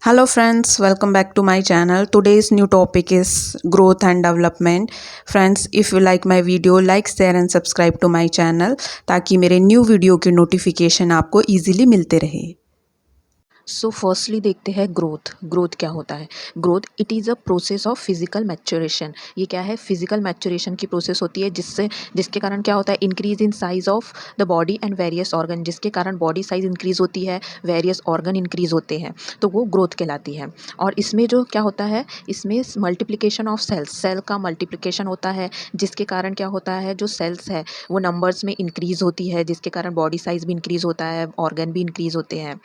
Hello friends, welcome back to my channel. Today's new topic is growth and development. Friends, if you like my video, like, share and subscribe to my channel ताकि मेरे new video की notification आपको easily मिलते रहे। So firstly देखते हैं growth. Growth क्या होता है? Growth it is a process of physical maturation. ये क्या है? फिजिकल मैच्योरेशन की प्रोसेस होती है जिसके कारण क्या होता है? Increase in size of the body and various organ. जिसके कारण बॉडी साइज इंक्रीज होती है, वेरियस ऑर्गन इंक्रीज होते हैं, तो वो ग्रोथ कहलाती है। और इसमें जो क्या होता है, इसमें मल्टीप्लिकेशन ऑफ सेल्स, सेल का मल्टीप्लिकेशन होता है, जिसके कारण क्या होता है, जो सेल्स है वो नंबर्स में इंक्रीज होती है, जिसके कारण बॉडी साइज भी इंक्रीज होता है, ऑर्गन भी इंक्रीज होते हैं।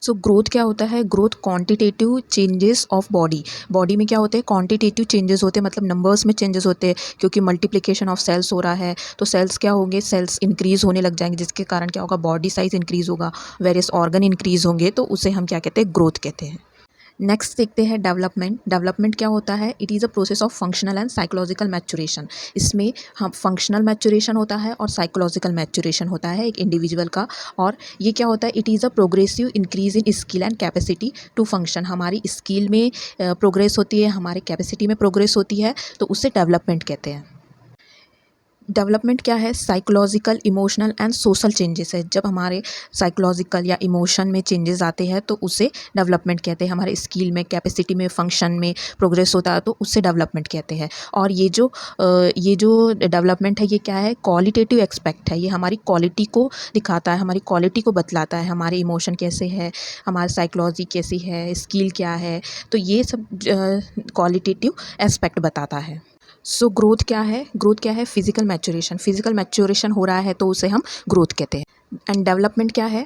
सो ग्रोथ क्या होता है? Growth quantitative changes of body. Body में क्या होते हैं? क्वांटिटेटिव चेंजेस होते हैं, मतलब नंबर्स में चेंजेस होते हैं, क्योंकि मल्टीप्लिकेशन ऑफ सेल्स हो रहा है। तो सेल्स क्या होंगे? सेल्स इंक्रीज होने लग जाएंगे, जिसके कारण क्या होगा? बॉडी साइज इंक्रीज होगा, वेरियस ऑर्गन इंक्रीज होंगे, तो उसे हम क्या कहते हैं? ग्रोथ कहते हैं। नेक्स्ट देखते हैं डेवलपमेंट। डेवलपमेंट क्या होता है? It is a process of functional and psychological maturation. इसमें हम फंक्शनल मैच्योरेशन होता है और साइकोलॉजिकल मैच्योरेशन होता है एक इंडिविजुअल का। और ये क्या होता है? It is a progressive increase in skill and capacity to function. हमारी स्किल में प्रोग्रेस होती है, हमारी कैपेसिटी में प्रोग्रेस होती है, तो उससे डेवलपमेंट कहते हैं। डेवलपमेंट क्या है? Psychological, emotional and social changes है। जब हमारे साइकोलॉजिकल या इमोशन में चेंजेस आते हैं तो उसे डेवलपमेंट कहते हैं। हमारे स्किल में, कैपेसिटी में, फंक्शन में प्रोग्रेस होता है, तो उससे डेवलपमेंट कहते हैं। और ये जो डेवलपमेंट है, ये क्या है? क्वालिटेटिव एक्सपेक्ट है। ये हमारी क्वालिटी को दिखाता है, हमारी क्वालिटी को बतलाता है, हमारे इमोशन कैसे है, हमारी साइकोलॉजी कैसी है, स्किल क्या है, तो ये सब क्वालिटेटिव एस्पेक्ट बताता है। सो ग्रोथ क्या है? ग्रोथ क्या है? Physical maturation. फिजिकल मैच्योरेशन हो रहा है तो उसे हम ग्रोथ कहते हैं। एंड डेवलपमेंट क्या है?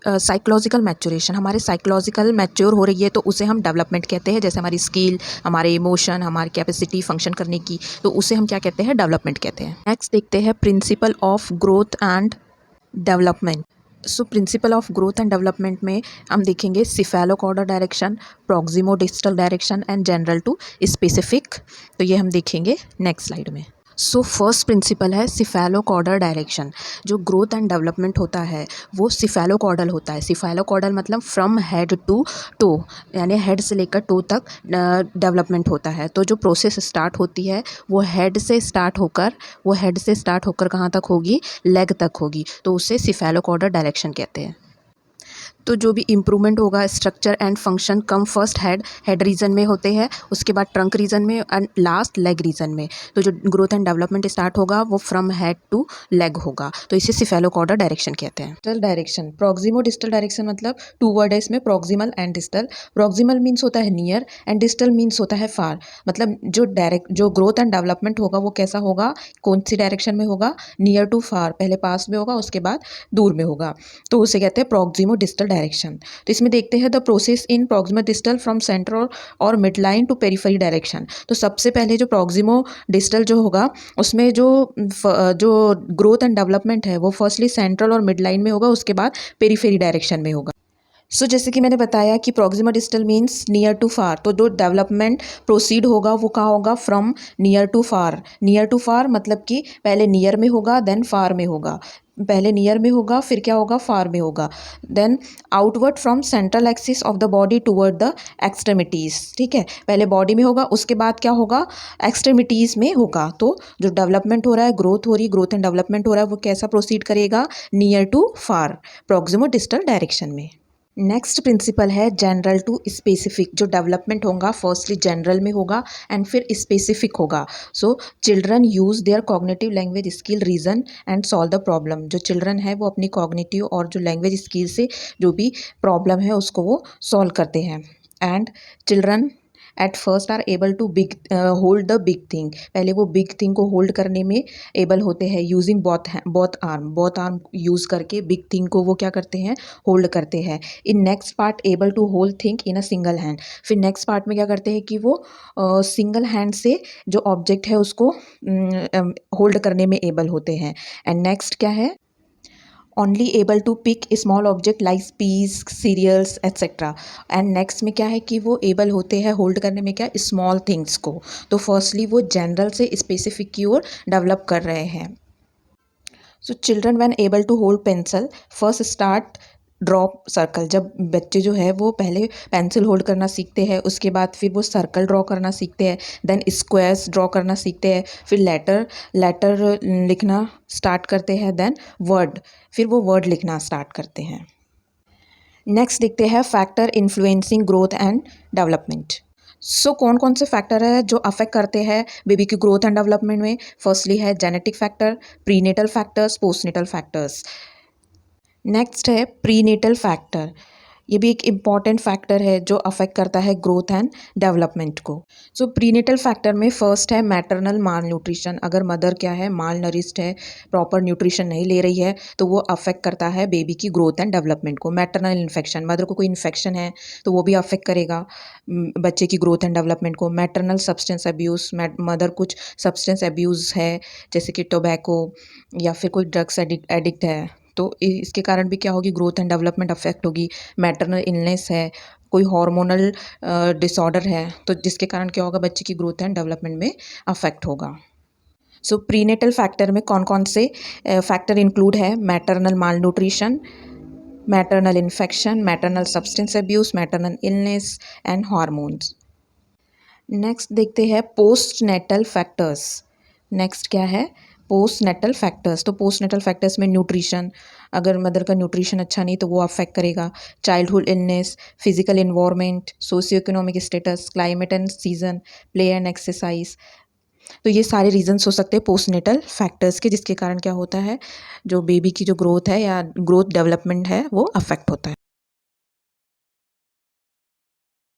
Psychological maturation. हमारे साइकोलॉजिकल मैच्योर हो रही है तो उसे हम डेवलपमेंट कहते हैं। जैसे हमारी स्किल, हमारे इमोशन, हमारी कैपेसिटी फंक्शन करने की, तो उसे हम क्या कहते हैं? डेवलपमेंट कहते हैं। नेक्स्ट देखते हैं principle of growth and development. So principle of growth and development में हम देखेंगे cephalocaudal direction, proximo distal direction and general to specific. तो ये हम देखेंगे नेक्स्ट स्लाइड में। सो फर्स्ट प्रिंसिपल है सिफेलोकॉर्डल डायरेक्शन। जो ग्रोथ एंड डेवलपमेंट होता है वो सिफेलोकॉर्डल होता है। सिफेलोकॉर्डल मतलब फ्रॉम हेड टू टो, यानी हेड से लेकर टो तक डेवलपमेंट होता है। तो जो प्रोसेस स्टार्ट होती है वो हेड से स्टार्ट होकर कहाँ तक होगी? लेग तक होगी, तो उसे सिफेलोकॉर्डल डायरेक्शन कहते हैं। तो जो भी इम्प्रूवमेंट होगा, structure and function come first head region में होते हैं, उसके बाद ट्रंक रीजन में एंड लास्ट लेग रीजन में। तो जो ग्रोथ एंड डेवलपमेंट स्टार्ट होगा वो फ्रॉम हेड टू लेग होगा, तो इसे सिफेलोकॉर्डल डायरेक्शन कहते हैं। Distal direction, proximo distal direction मतलब टू वर्ड है इसमें, proximal and distal. Proximal means होता है नियर एंड डिस्टल मीन्स होता है फार। मतलब जो ग्रोथ एंड डेवलपमेंट होगा वो कैसा होगा? कौन सी डायरेक्शन में होगा? नियर टू फार, पहले पास में होगा, उसके बाद दूर में होगा, तो उसे कहते हैं प्रॉक्सिमो डिस्टल डायरेक्शन। तो इसमें देखते हैं the process in proximodistal from centre और midline to periphery direction. तो सबसे पहले जो प्रॉक्सिमो डिस्टल जो होगा उसमें जो ग्रोथ एंड डेवलपमेंट है वो फर्स्टली सेंट्रल और मिड लाइन में होगा, उसके बाद पेरिफेरी डायरेक्शन में होगा। सो जैसे कि मैंने बताया कि proximodistal means near to far, तो जो डेवलपमेंट प्रोसीड होगा वो कहाँ होगा? From near to far. Near to far मतलब कि पहले नियर में होगा देन फार में होगा, पहले नियर में होगा फिर क्या होगा? फार में होगा। Then outward from central axis of the body toward the extremities. ठीक है, पहले बॉडी में होगा, उसके बाद क्या होगा? एक्सट्रीमिटीज़ में होगा। तो जो डेवलपमेंट हो रहा है, ग्रोथ हो रही है, ग्रोथ एंड डेवलपमेंट हो रहा है, वो कैसा प्रोसीड करेगा? Near to far, proximo distal direction में। नेक्स्ट प्रिंसिपल है जनरल टू स्पेसिफिक। जो डेवलपमेंट होगा फर्स्टली जनरल में होगा एंड फिर स्पेसिफिक होगा। So children use their cognitive language skill reason and solve the problem. जो चिल्ड्रन है वो अपनी कॉग्निटिव और जो लैंग्वेज स्किल से जो भी प्रॉब्लम है उसको वो सॉल्व करते हैं। And children at first are able to hold the big thing. पहले वो बिग थिंग को होल्ड करने में एबल होते हैं, यूजिंग बोथ आर्म यूज़ करके बिग थिंग को वो क्या करते हैं? होल्ड करते हैं। In next part able to hold thing in a single hand. फिर नेक्स्ट पार्ट में क्या करते हैं कि वो सिंगल हैंड से जो ऑब्जेक्ट है उसको होल्ड करने में एबल होते हैं। एंड नेक्स्ट क्या है? Only able to pick small object like peas, cereals etcetera. And next में क्या है कि वो एबल होते हैं होल्ड करने में क्या? स्मॉल थिंग्स को। तो फर्स्टली वो जनरल से स्पेसिफिक की ओर डेवलप कर रहे हैं। So children when able to hold pencil first start draw circle, जब बच्चे जो है वो पहले पेंसिल होल्ड करना सीखते हैं, उसके बाद फिर वो सर्कल ड्रॉ करना सीखते हैं, देन स्क्वायर्स ड्रॉ करना सीखते हैं, फिर लेटर लिखना स्टार्ट करते हैं, देन वर्ड, फिर वो वर्ड लिखना स्टार्ट करते हैं। नेक्स्ट देखते हैं factor influencing growth and development. So कौन कौन से फैक्टर है जो अफेक्ट करते हैं बेबी की ग्रोथ एंड डेवलपमेंट में? फर्स्टली है genetic factor, prenatal factors, postnatal factors. Next है प्रीनेटल फैक्टर, ये भी एक इम्पॉर्टेंट फैक्टर है जो अफेक्ट करता है ग्रोथ एंड डेवलपमेंट को। सो प्रीनेटल फैक्टर में फर्स्ट है मैटरनल माल न्यूट्रिशन, अगर मदर क्या है माल नरिश्ड है, प्रॉपर न्यूट्रिशन नहीं ले रही है, तो वो अफेक्ट करता है बेबी की ग्रोथ एंड डेवलपमेंट को। मैटरनल इन्फेक्शन, मदर को कोई इन्फेक्शन है तो वो भी अफेक्ट करेगा बच्चे की ग्रोथ एंड डेवलपमेंट को। मैटरनल सब्सटेंस अब्यूज़, मदर कुछ सब्सटेंस अब्यूज़ है जैसे कि टोबैको या फिर कोई ड्रग्स एडिक्ट है, तो इसके कारण भी क्या होगी, ग्रोथ एंड डेवलपमेंट अफेक्ट होगी। मैटरनल इलनेस है, कोई हार्मोनल डिसऑर्डर है, तो जिसके कारण क्या होगा, बच्चे की ग्रोथ एंड डेवलपमेंट में अफेक्ट होगा। सो प्रीनेटल फैक्टर में कौन कौन से फैक्टर इंक्लूड है? Maternal malnutrition, maternal infection, maternal substance abuse, maternal illness and hormones. Next देखते हैं पोस्ट नेटल फैक्टर्स। नेक्स्ट क्या है? Postnatal factors. तो पोस्ट नेटल फैक्टर्स में न्यूट्रिशन, अगर मदर का न्यूट्रिशन अच्छा नहीं तो वो अफेक्ट करेगा। Childhood illness, physical environment, socio economic status, climate and season, play and exercise, तो ये सारे रीजंस हो सकते हैं पोस्ट नेटल फैक्टर्स के, जिसके कारण क्या होता है, जो बेबी की जो ग्रोथ है या ग्रोथ डेवलपमेंट है वो अफेक्ट होता है।